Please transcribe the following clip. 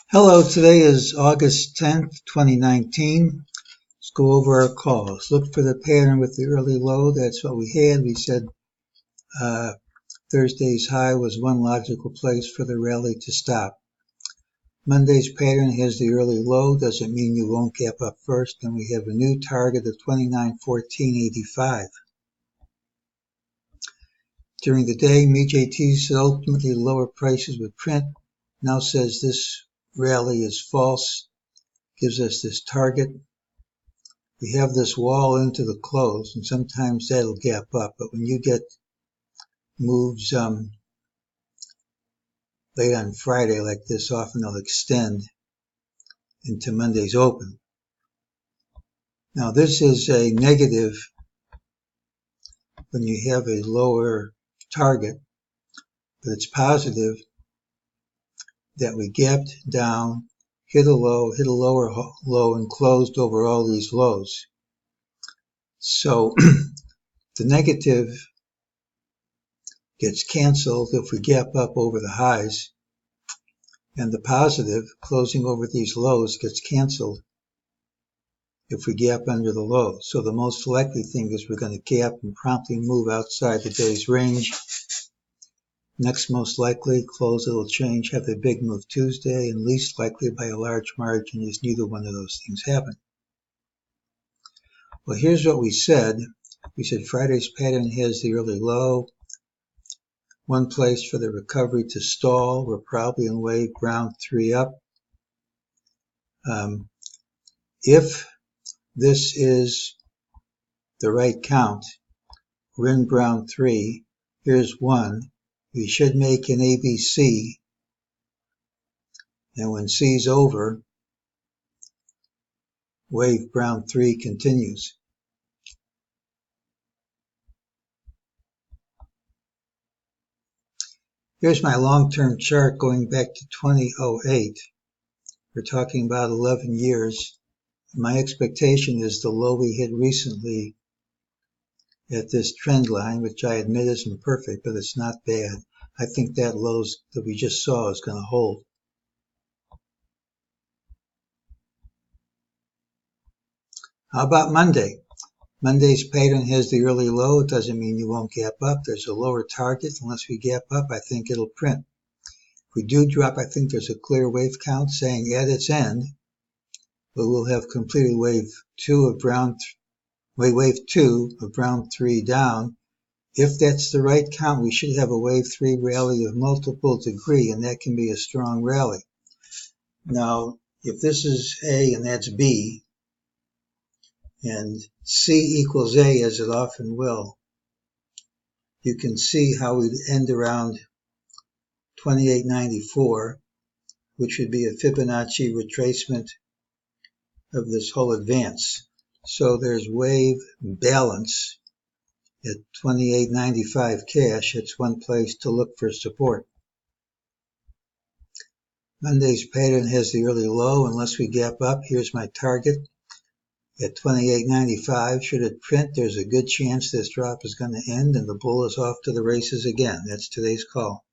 Hello, today is August 10th, 2019. Let's go over our calls. Look for the pattern with the early low. That's what we had. We said Thursday's high was one logical place for the rally to stop. Monday's pattern has the early low. Doesn't mean you won't gap up first. And we have a new target of 29.1485. During the day, MEJT said ultimately lower prices would print. Now says this rally is false, gives us this target. We have this wall into the close, and sometimes that'll gap up, but when you get moves late on Friday like this, often they'll extend into Monday's open. Now this is a negative when you have a lower target, but it's positive that we gapped down, hit a low, hit a lower low, and closed over all these lows. So the negative gets canceled if we gap up over the highs, and the positive, closing over these lows, gets canceled if we gap under the lows. So the most likely thing is we're going to gap and promptly move outside the day's range. Next most likely, close it'll change, have a big move Tuesday, and least likely by a large margin is neither one of those things happen. Well, here's what we said. We said Friday's pattern has the early low. One place for the recovery to stall. We're probably in wave round 3 up. If this is the right count, we're in round 3. Here's 1. We should make an ABC. And when C's over, wave round 3 continues. Here's my long-term chart going back to 2008. We're talking about 11 years. My expectation is the low we hit recently at this trend line, which I admit isn't perfect, but it's not bad. I think that low that we just saw is going to hold. How about Monday? Monday's pattern has the early low. It doesn't mean you won't gap up. There's a lower target. Unless we gap up, I think it'll print. If we do drop, I think there's a clear wave count saying at its end, but we'll have completed wave 2 of round 3 down. If that's the right count, we should have a wave 3 rally of multiple degree, and that can be a strong rally. Now, if this is A and that's B, and C equals A, as it often will, you can see how we'd end around 28.94, which would be a Fibonacci retracement of this whole advance. So there's wave balance at 28.95 cash. It's one place to look for support. Monday's pattern has the early low. Unless we gap up, here's my target at 28.95. Should it print, there's a good chance this drop is going to end and the bull is off to the races again. That's today's call.